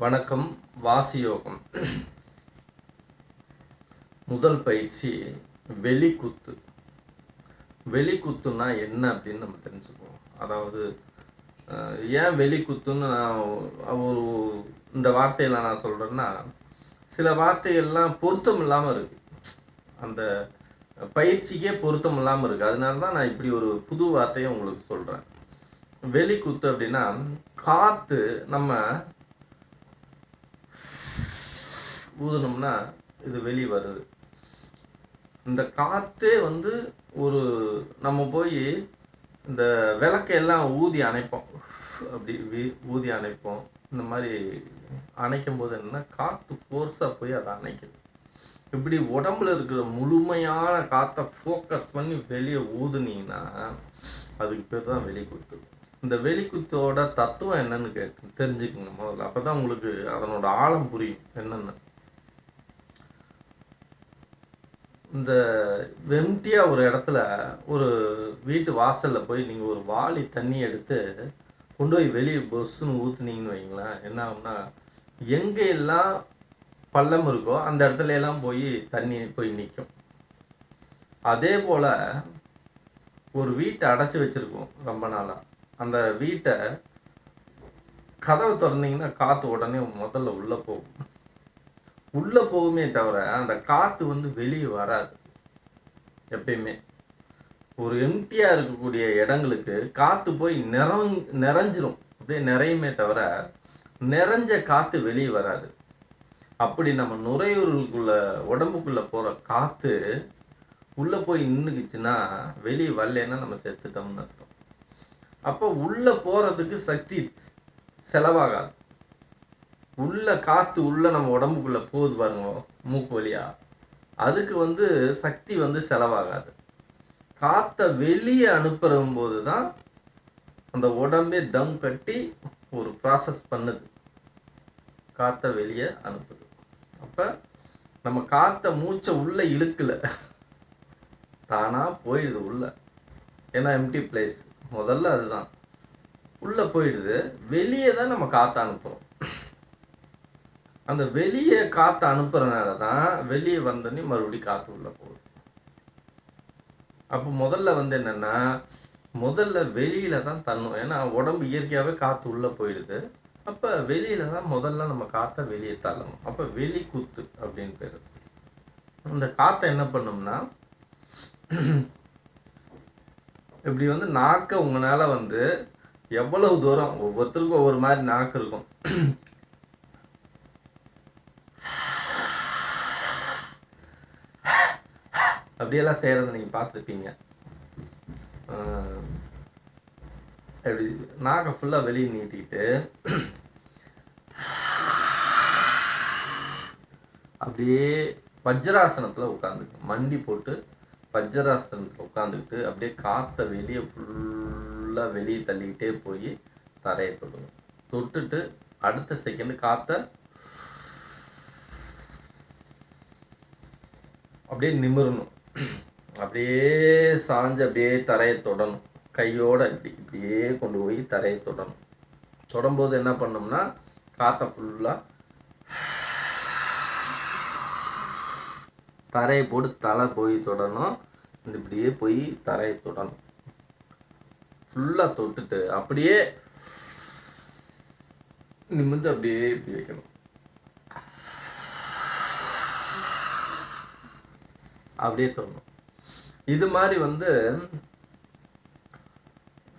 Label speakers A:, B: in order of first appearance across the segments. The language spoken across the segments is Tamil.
A: வணக்கம். வாசியோகம். முதல் பயிற்சி வெளிக்குத்து. வெளிக்குத்துனா என்ன அப்படின்னு நம்ம தெரிஞ்சுக்குவோம். அதாவது ஏன் வெளிக்குத்துன்னு ஒரு இந்த வார்த்தையெல்லாம் நான் சொல்கிறேன்னா, சில வார்த்தைகள்லாம் பொருத்தம் இல்லாமல் இருக்குது. அந்த பயிற்சிக்கே பொருத்தம் இல்லாமல் இருக்குது. அதனால தான் நான் இப்படி ஒரு புது வார்த்தையை உங்களுக்கு சொல்கிறேன். வெளிக்குத்து அப்படின்னா, காற்று நம்ம ஊதுனோம்னா இது வெளி வருது. இந்த காற்றே ஒரு நம்ம போய் இந்த விளக்கையெல்லாம் ஊதி அணைப்போம். அப்படி ஊதி அணைப்போம். இந்த மாதிரி அணைக்கும் போது என்னன்னா, காற்று ஃபோர்ஸாக போய் அதை அணைக்குது. இப்படி உடம்புல இருக்கிற முழுமையான காற்றை ஃபோக்கஸ் பண்ணி வெளியே ஊதுனீங்கன்னா அதுக்கு பேர் தான் வெளிக்குத்து. இந்த வெளிக்குத்தோட தத்துவம் என்னன்னு தெரிஞ்சுக்குங்க முதல்ல. அப்போ தான் உங்களுக்கு அதனோட ஆழம் புரியும் என்னென்னு. இந்த வெம்டியாக ஒரு இடத்துல ஒரு வீட்டு வாசலில் போய் நீங்கள் ஒரு வாளி தண்ணி எடுத்து கொண்டு போய் வெளியே பொஸ்ஸுன்னு ஊற்றுனீங்கன்னு வைங்களேன், என்ன ஆகும்னா, எங்கெல்லாம் பள்ளம் இருக்கோ அந்த இடத்துல எல்லாம் போய் தண்ணி போய் நிற்கும். அதே போல் ஒரு வீட்டை அடைச்சி வச்சுருக்கோம் ரொம்ப நாளாக. அந்த வீட்டை கதவை திறந்தீங்கன்னா காற்று உடனே முதல்ல உள்ளே போகும். உள்ளே போகுமே தவிர அந்த காற்று வெளியே வராது. எப்பயுமே ஒரு எம்டியாக இருக்கக்கூடிய இடங்களுக்கு காற்று போய் நிறைஞ்சிரும். அப்படியே நிறையுமே தவிர நிறைஞ்ச காற்று வெளியே வராது. அப்படி நம்ம நுரையீரலுக்குள்ள உடம்புக்குள்ளே போகிற காற்று உள்ளே போய் நின்றுக்குச்சுன்னா வெளியே வரலன்னா நம்ம செத்துட்டோம்னு அர்த்தம். அப்போ உள்ளே போகிறதுக்கு சக்தி செலவாகாது. உள்ள காற்று உள்ள நம்ம உடம்புக்குள்ளே போகுது பாருங்க மூக்கு வழியா, அதுக்கு சக்தி செலவாகாது. காற்றை வெளியே அனுப்புறும் போது தான் அந்த உடம்பே தம் கட்டி ஒரு ப்ராசஸ் பண்ணுது, காற்றை வெளியே அனுப்புது. அப்போ நம்ம காற்றை மூச்சை உள்ளே இழுக்கல, தானாக போயிடுது உள்ள. ஏன்னா எம்டி பிளேஸ் முதல்ல அதுதான். உள்ளே போயிடுது, வெளியே தான் நம்ம காற்றை அனுப்புகிறோம். அந்த வெளியே காற்று அனுப்புறதுனால தான் வெளியே வந்தோடனே மறுபடியும் காற்று உள்ளே போகுது. அப்போ முதல்ல என்னென்னா, முதல்ல வெளியில தான் தள்ளணும். ஏன்னா உடம்பு இயற்கையாகவே காற்று உள்ளே போயிடுது. அப்போ வெளியில தான் முதல்ல நம்ம காற்றை வெளியே தள்ளணும். அப்போ வெளிக்குத்து அப்படின்னு பேர். இந்த காற்றை என்ன பண்ணோம்னா, இப்படி நாக்கை உங்களால் எவ்வளவு தூரம், ஒவ்வொருத்தருக்கும் ஒவ்வொரு மாதிரி நாக்கு இருக்கும். அப்படியெல்லாம் செய்கிறத நீங்கள் பார்த்துருப்பீங்க. அப்படி நாக்கை ஃபுல்லாக வெளியே நீட்டிக்கிட்டு அப்படியே வஜ்ராசனத்தில் உட்காந்துக்கு மண்டி போட்டு வஜ்ராசனத்தில் உட்காந்துக்கிட்டு அப்படியே காற்றை வெளியே ஃபுல்லாக வெளியே தள்ளிக்கிட்டே போய் தரையை தொடுங்க. தொட்டுட்டு அடுத்த செகண்டு காற்றை அப்படியே நிமிரணும். அப்படியே சாஞ்சு அப்படியே தரையை தொடணும். கையோட இப்படியே கொண்டு போய் தரையை தொடணும். தொடும்போது என்ன பண்ணோம்னா, காற்றை ஃபுல்லாக தரையை போட்டு தலை போய் தொடணும். இப்படியே போய் தரையை தொடணும். ஃபுல்லாக தொட்டுட்டு அப்படியே நிமிர்ந்து அப்படியே இப்படி வைக்கணும். அப்படியே தோணும். இது மாதிரி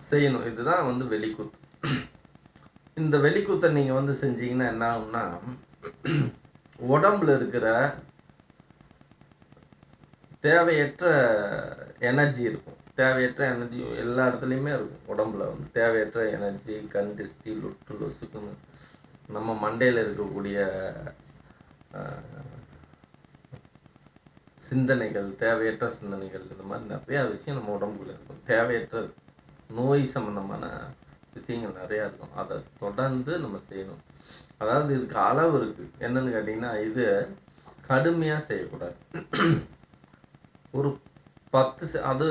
A: செய்யணும். இதுதான் வெளிக்கூத்து. இந்த வெளிக்கூத்தை நீங்கள் செஞ்சீங்கன்னா என்ன ஆகும்னா, உடம்புல இருக்கிற தேவையற்ற எனர்ஜி இருக்கும். தேவையற்ற எனர்ஜி எல்லா இடத்துலையுமே இருக்கும். உடம்புல தேவையற்ற எனர்ஜி, கண் திஷ்டி, லொட்டு லொசுக்குன்னு நம்ம மண்டையில் இருக்கக்கூடிய சிந்தனைகள், தேவையற்ற சிந்தனைகள், இந்த மாதிரி நிறையா விஷயம் நம்ம உடம்புக்குள்ள இருக்கும். தேவையற்ற நோய் சம்பந்தமான விஷயங்கள் நிறையா இருக்கும். அதை தொடர்ந்து நம்ம செய்யணும். அதாவது இதுக்கு அளவு இருக்குது. என்னன்னு கேட்டிங்கன்னா, இது கடுமையாக செய்யக்கூடாது. ஒரு 10 அது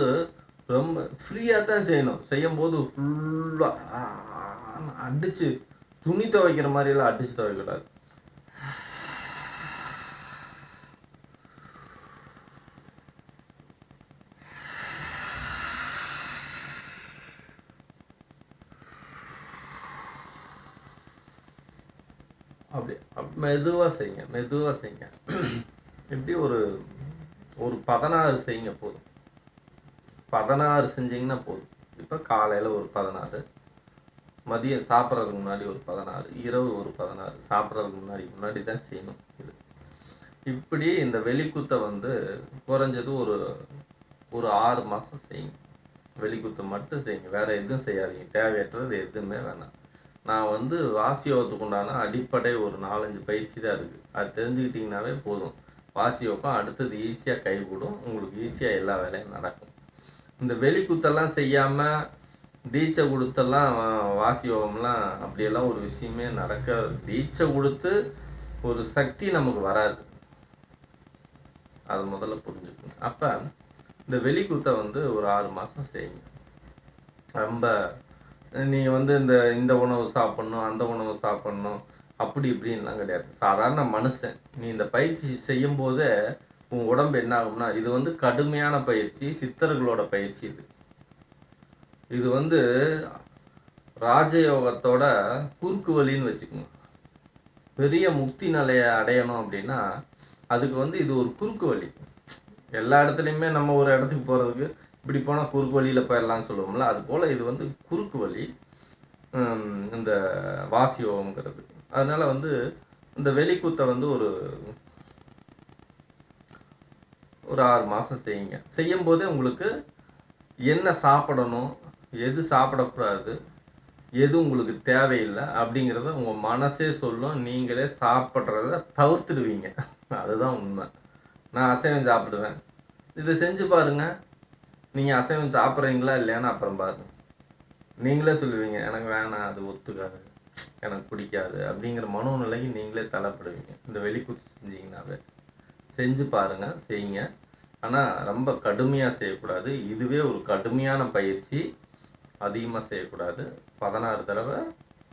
A: ரொம்ப ஃப்ரீயாக தான் செய்யணும். செய்யும்போது ஃபுல்லாக அடித்து துணி துவைக்கிற மாதிரிலாம் அடிச்சு துவைக்கக்கூடாது. அப்படி மெதுவாக செய்யுங்க, மெதுவாக செய்யுங்க. எப்படி ஒரு ஒரு 16 செய்யுங்க போதும். 16 செஞ்சீங்கன்னா போதும். இப்போ காலையில் ஒரு 16, மதியம் சாப்பிட்றதுக்கு முன்னாடி ஒரு 16, இரவு ஒரு 16, சாப்பிட்றதுக்கு முன்னாடி தான் செய்யணும் இது. இப்படி இந்த வெளிக்குத்தை வந்து குறைஞ்சது ஒரு ஒரு 6 மாதம் செய்யுங்க. வெளிக்குத்தை மட்டும் செய்யுங்க, வேற எதுவும் செய்யாதீங்க. தேவையற்றது எதுவுமே வேணாம். நான் வந்து வாசியோகத்துக்கு உண்டான அடிப்படை ஒரு 4-5 பயிற்சி தான் இருக்குது. அது தெரிஞ்சுக்கிட்டிங்கனாவே போதும். வாசியோகம் அடுத்தது ஈஸியாக கைகூடும். உங்களுக்கு ஈஸியாக எல்லா வேலையும் நடக்கும். இந்த வெளிக்குத்தெல்லாம் செய்யாமல் தீட்சை கொடுத்தெல்லாம் வாசியோகம்லாம் அப்படியெல்லாம் ஒரு விஷயமே நடக்க. தீட்சை கொடுத்து ஒரு சக்தி நமக்கு வராது. அது முதல்ல புரிஞ்சுக்கணும். அப்போ இந்த வெளிக்குத்தை வந்து ஒரு 6 மாதம் செய்யுங்க. ரொம்ப நீங்கள் வந்து இந்த உணவு சாப்பிட்ணும், அந்த உணவு சாப்பிட்ணும், அப்படி இப்படின்லாம் கிடையாது. சாதாரண மனுஷன் நீ இந்த பயிற்சி செய்யும்போதே உன் உடம்பு என்ன ஆகும்னா, இது வந்து கடுமையான பயிற்சி, சித்தர்களோட பயிற்சி இது. இது வந்து ராஜயோகத்தோட குறுக்கு வழின்னு வச்சுக்கோங்க. பெரிய முக்தி நிலையை அடையணும் அப்படின்னா அதுக்கு வந்து இது ஒரு குறுக்கு வழி. எல்லா இடத்துலையுமே நம்ம ஒரு இடத்துக்கு போகிறதுக்கு இப்படி போனால் குறுக்கு வழியில் போயிடலாம்னு சொல்லுவோம்ல, அது போல் இது வந்து குறுக்கு வழி இந்த வாசியோகம்ங்கிறது. அதனால் வந்து இந்த வெளிக்கூத்தை வந்து ஒரு 6 மாதம் செய்யுங்க. செய்யும்போதே உங்களுக்கு என்ன சாப்பிடணும், எது சாப்பிடக்கூடாது, எது உங்களுக்கு தேவையில்லை அப்படிங்கிறத உங்கள் மனசே சொல்லும். நீங்களே சாப்பிட்றத தவிர்த்துடுவீங்க. அதுதான் உண்மை. நான் அசைவம் சாப்பிடுவேன், இதை செஞ்சு பாருங்கள். நீங்கள் அசைவம் சாப்பிட்றீங்களா இல்லையான்னு அப்புறம் பாருங்கள். நீங்களே சொல்லுவீங்க, எனக்கு வேணாம், அது ஒத்துக்காது, எனக்கு பிடிக்காது அப்படிங்கிற மனோநிலைக்கு நீங்களே தள்ளப்படுவீங்க. இந்த வெளிக்கூத்து செஞ்சீங்கன்னாவே செஞ்சு பாருங்கள், செய்யுங்க. ஆனால் ரொம்ப கடுமையாக செய்யக்கூடாது. இதுவே ஒரு கடுமையான பயிற்சி. அதிகமாக செய்யக்கூடாது. 16 தடவை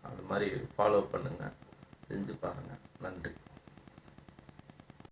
A: அது மாதிரி ஃபாலோ பண்ணுங்கள். செஞ்சு பாருங்கள். நன்றி.